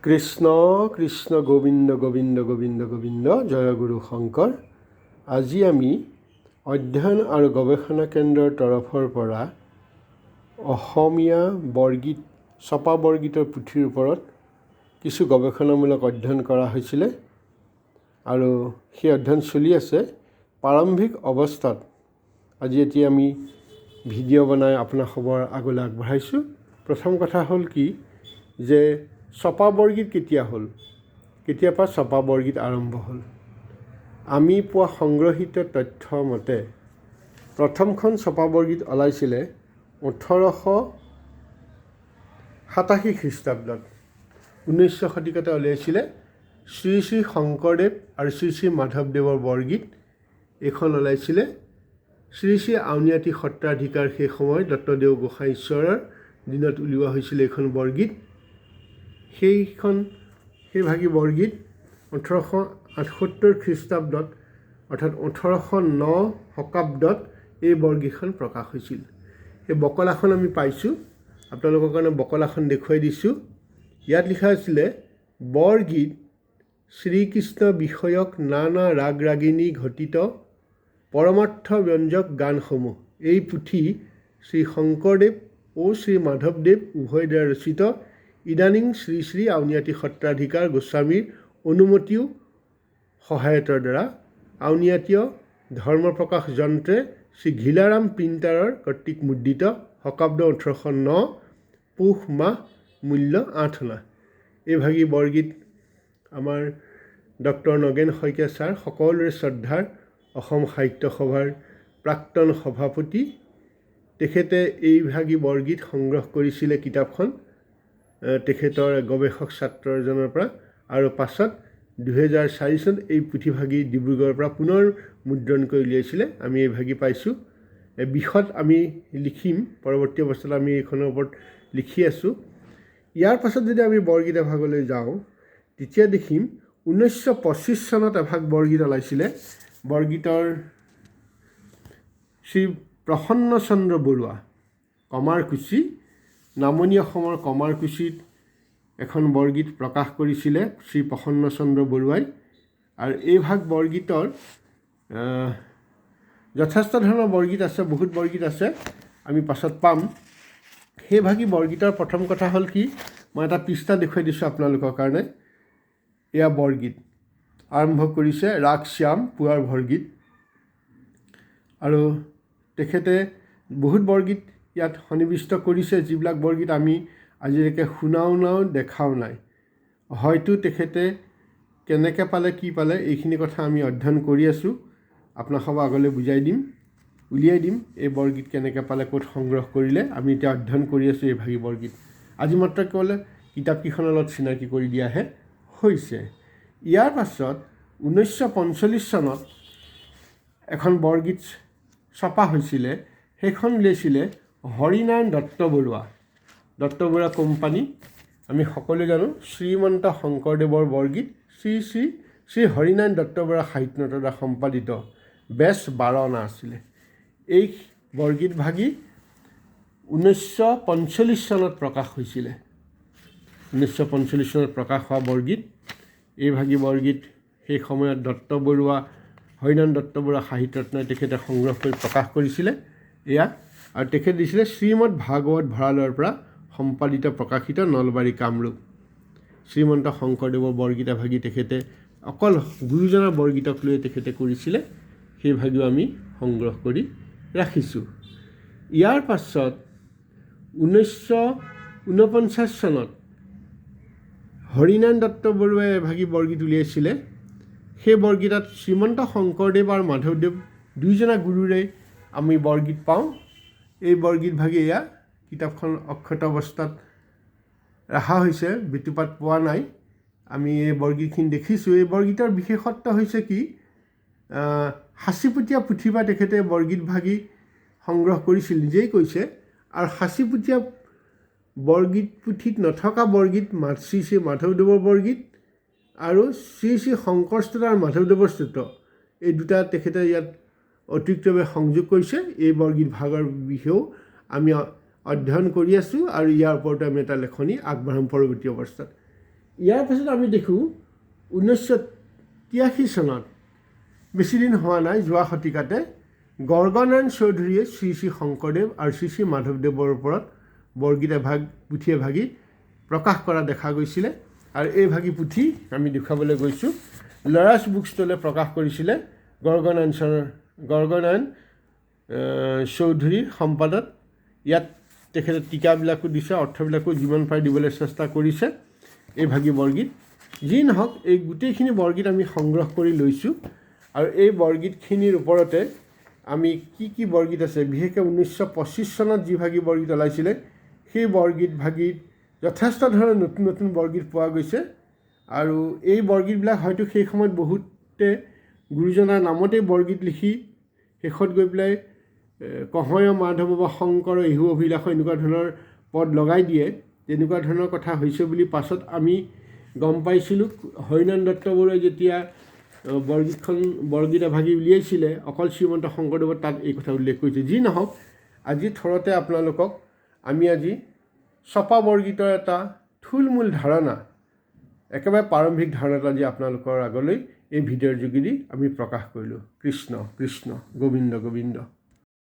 কৃষ্ণ কৃষ্ণ গোবিন্দ গোবিন্দ গোবিন্দ গোবিন্দ জয় গুৰু শংকৰ। আজি আমি অধ্যয়ন আৰু গৱেষণা কেন্দ্ৰৰ তৰফৰ পৰা অসমীয়া বৰগীত ছপা বৰগীতৰ পুথিৰ ওপৰত কিছু গৱেষণামূলক অধ্যয়ন কৰা হৈছিলে আৰু সেই অধ্যয়ন চলি আছে। প্ৰাৰম্ভিক অৱস্থাত আজি এতিয়া আমি ভিডিঅ' বনাই আপোনালোকৰ আগলৈ আগবঢ়াইছোঁ। প্ৰথম কথা হ'ল কি যে ছপা বৰগীত কেতিয়া হ'ল, কেতিয়াৰ পৰা ছপা বৰগীত আৰম্ভ হ'ল। আমি পোৱা সংগ্ৰহিত তথ্য মতে প্ৰথমখন ছপা বৰগীত ওলাইছিলে 1887 খ্ৰীষ্টাব্দত। 19 শতিকতে উলিয়াইছিলে শ্ৰী শ্ৰী শংকৰদেৱ আৰু শ্ৰী শ্ৰী মাধৱদেৱৰ বৰগীত। এইখন ওলাইছিলে শ্ৰী শ্ৰী আউনীআটী সত্ৰাধিকাৰ সেই সময় দত্তদেৱ গোসাঁই ঈশ্বৰৰ দিনত উলিওৱা হৈছিলে এইখন বৰগীত। সেইভাগী বৰগীত 1878 খ্ৰীষ্টাব্দত অৰ্থাৎ 1809 শকাব্দত এই বৰগীতখন প্ৰকাশ হৈছিল। সেই বকলাখন আমি পাইছোঁ, আপোনালোকৰ কাৰণে বকলাখন দেখুৱাই দিছোঁ। ইয়াত লিখা আছিলে বৰগীত শ্ৰীকৃষ্ণ বিষয়ক নানা ৰাগ ৰাগিনী ঘটিত পৰমাৰ্থ ব্যঞ্জক গানসমূহ। এই পুথি শ্ৰী শংকৰদেৱ ও শ্ৰী মাধৱদেৱ উভয় দ্বাৰা ৰচিত। ইদানিং শ্ৰী শ্ৰী আউনীআটী সত্ৰাধিকাৰ গোস্বামীৰ অনুমতিও সহায়তাৰ দ্বাৰা আউনীআটীয় ধৰ্মপ্ৰকাশ যন্ত্ৰে শ্ৰী ঘিলাৰাম প্ৰিণ্টাৰৰ কৰ্তৃক মুদ্ৰিত। শকাব্দ 1809 পুহ মাহ, মূল্য 8 অনা। এইভাগী বৰগীত আমাৰ ডক্টৰ নগেন শইকীয়া ছাৰ, সকলোৰে শ্ৰদ্ধাৰ অসম সাহিত্য সভাৰ প্ৰাক্তন সভাপতি, তেখেতে এইভাগী বৰগীত সংগ্ৰহ কৰিছিলে কিতাপখন তেখেতৰ গৱেষক ছাত্ৰ এজনৰ পৰা, আৰু পাছত 2004 চনত এই পুথিভাগী ডিব্ৰুগড়ৰ পৰা পুনৰ মুদ্ৰণ কৰি উলিয়াইছিলে। আমি এইভাগী পাইছোঁ। বিশদ আমি লিখিম, পৰৱৰ্তী অৱস্থাত আমি এইখনৰ ওপৰত লিখি আছোঁ। ইয়াৰ পাছত যদি আমি বৰগীত এভাগলৈ যাওঁ তেতিয়া দেখিম 1925 চনত এভাগ বৰগীত ওলাইছিলে। বৰগীতৰ শ্ৰী প্ৰসন্ন চন্দ্ৰ বৰুৱা, কমাৰকুছি, নামনি অসমৰ কমাৰকুছিত এখন বৰগীত প্ৰকাশ কৰিছিলে শ্ৰী প্ৰসন্ন চন্দ্ৰ বৰুৱাই। আৰু এইভাগ বৰগীতৰ যথেষ্ট ধৰণৰ বৰগীত আছে, বহুত বৰগীত আছে, আমি পাছত পাম। সেইভাগী বৰগীতৰ প্ৰথম কথা হ'ল কি, মই এটা পৃষ্ঠা দেখুৱাই দিছোঁ আপোনালোকৰ কাৰণে। এয়া বৰগীত আৰম্ভ কৰিছে ৰাগ শ্যাম পুৱাৰ বৰগীত, আৰু তেখেতে বহুত বৰগীত ইয়াত সন্নিৱিষ্ট কৰিছে, যিবিলাক বৰগীত আমি আজিলৈকে শুনাও নাই, দেখাও নাই। হয়তো তেখেতে কেনেকৈ পালে, কি পালে, এইখিনি কথা আমি অধ্যয়ন কৰি আছোঁ। আপোনালোকক আগলৈ বুজাই দিম, উলিয়াই দিম এই বৰগীত কেনেকৈ পালে, ক'ত সংগ্ৰহ কৰিলে। আমি এতিয়া অধ্যয়ন কৰি আছোঁ এইভাগী বৰগীত। আজি মাত্ৰ ক'লে কিতাপকেইখনৰ লগত চিনাকি কৰি দিয়াহে হৈছে। ইয়াৰ পাছত 1945 চনত এখন বৰগীত ছপা হৈছিলে, সেইখন উলিয়াইছিলে হৰিনাৰায়ণ দত্ত বৰুৱা কোম্পানী। আমি সকলোৱে জানো শ্ৰীমন্ত শংকৰদেৱৰ বৰগীত শ্ৰী শ্ৰী শ্ৰী হৰিনাৰায়ণ দত্ত বৰুৱা সাহিত্যৰ দ্বাৰা সম্পাদিত বেছ 12 অনা আছিলে। এই বৰগীত ভাগি 1945 চনত প্ৰকাশ হৈছিলে। 1945 চনত প্ৰকাশ হোৱা বৰগীত। এইভাগী বৰগীত সেই সময়ত দত্ত বৰুৱা, হৰিনাৰায়ণ দত্ত বৰুৱা সাহিত্যৰত্নই তেখেতে সংগ্ৰহ কৰি প্ৰকাশ কৰিছিলে এয়া। আৰু তেখেতে দিছিলে শ্ৰীমদ ভাগৱত ভঁৰালৰ পৰা সম্পাদিত প্ৰকাশিত নলবাৰী কামৰূপ। শ্ৰীমন্ত শংকৰদেৱৰ বৰগীত এভাগী তেখেতে অকল গুৰুজনাৰ বৰগীতক লৈ তেখেতে কৰিছিলে, সেইভাগীও আমি সংগ্ৰহ কৰি ৰাখিছোঁ। ইয়াৰ পাছত 1949 চনত হৰিনাৰায়ণ দত্ত বৰুৱাই এভাগী বৰগীত উলিয়াইছিলে। সেই বৰগীতত শ্ৰীমন্ত শংকৰদেৱ আৰু মাধৱদেৱ দুয়োজনা গুৰুৰে আমি বৰগীত পাওঁ। এই বৰগীত ভাগি এয়া কিতাপখন অক্ষত অৱস্থাত ৰখা হৈছে, বিতুপাত পোৱা নাই। আমি এই বৰগীতখিনি দেখিছোঁ। এই বৰগীতৰ বিশেষত্ব হৈছে কি, সাঁচিপুটীয়া পুথিৰ পৰা তেখেতে বৰগীত ভাগি সংগ্ৰহ কৰিছিল, নিজেই কৈছে। আৰু সাঁচিপুটীয়া বৰগীত পুথিত নথকা বৰগীত শ্ৰী শ্ৰী মাধৱদেৱৰ বৰগীত আৰু শ্ৰী শ্ৰী শংকৰ স্তোত্ৰ আৰু মাধৱদেৱৰ স্তোত্ৰ, এই দুটা তেখেতে ইয়াত অতিৰিক্তভাৱে সংযোগ কৰিছে। এই বৰগীত ভাগৰ বিষয়েও আমি অধ্যয়ন কৰি আছোঁ, আৰু ইয়াৰ ওপৰতে আমি এটা লেখনি আগবঢ়াম পৰৱৰ্তী অৱস্থাত। ইয়াৰ পাছত আমি দেখোঁ 1983 চনত, বেছিদিন হোৱা নাই, যোৱা শতিকাতে গৰ্গনাৰায়ণ চৌধুৰীয়ে শ্ৰী শ্ৰী শংকৰদেৱ আৰু শ্ৰী শ্ৰী মাধৱদেৱৰ ওপৰত বৰগীত পুথি এভাগি প্ৰকাশ কৰা দেখা গৈছিলে। আৰু এই ভাগি পুথি আমি দেখুৱাবলৈ গৈছোঁ। লৰাছ বুক ষ্টলে প্ৰকাশ কৰিছিলে গৰ্গনাৰায়ণ চৌধুৰীৰ সম্পাদত। ইয়াত তেখেতে টীকাবিলাকো দিছে, অৰ্থবিলাকো যিমান পাৰে দিবলৈ চেষ্টা কৰিছে। এই ভাগি বৰগীত যি নহওক, এই গোটেইখিনি বৰগীত আমি সংগ্ৰহ কৰি লৈছোঁ। আৰু এই বৰগীতখিনিৰ ওপৰতে আমি কি বৰগীত আছে, বিশেষকৈ 1925 চনত যি ভাগি বৰগীত ওলাইছিলে, সেই বৰগীত ভাগীত যথেষ্ট ধৰণৰ নতুন নতুন বৰগীত পোৱা গৈছে। আৰু এই বৰগীতবিলাক হয়তো সেই সময়ত বহুতে গুৰুজনাৰ নামতেই বৰগীত লিখি শেষত গৈ পেলাই কহয় মাধৱ বা শংকৰ ইহু অভিলাষ এনেকুৱা ধৰণৰ পদ লগাই দিয়ে। তেনেকুৱা ধৰণৰ কথা হৈছে বুলি পাছত আমি গম পাইছিলোঁ। হৰিনাৰায়ণ দত্ত বৰুৱাই যেতিয়া বৰগীত এভাগি উলিয়াইছিলে, অকল শ্ৰীমন্ত শংকৰদেৱত তাত এই কথা উল্লেখ কৰিছে। যি নহওক, আজি থৰতে আপোনালোকক আমি আজি ছপা বৰগীতৰ এটা থুলমূল ধাৰণা, একেবাৰে প্ৰাৰম্ভিক ধাৰণা এটা আজি আপোনালোকৰ আগলৈ এই ভিডিঅ'ৰ যোগেদি আমি প্ৰকাশ কৰিলোঁ। কৃষ্ণ কৃষ্ণ, গোবিন্দ গোবিন্দ।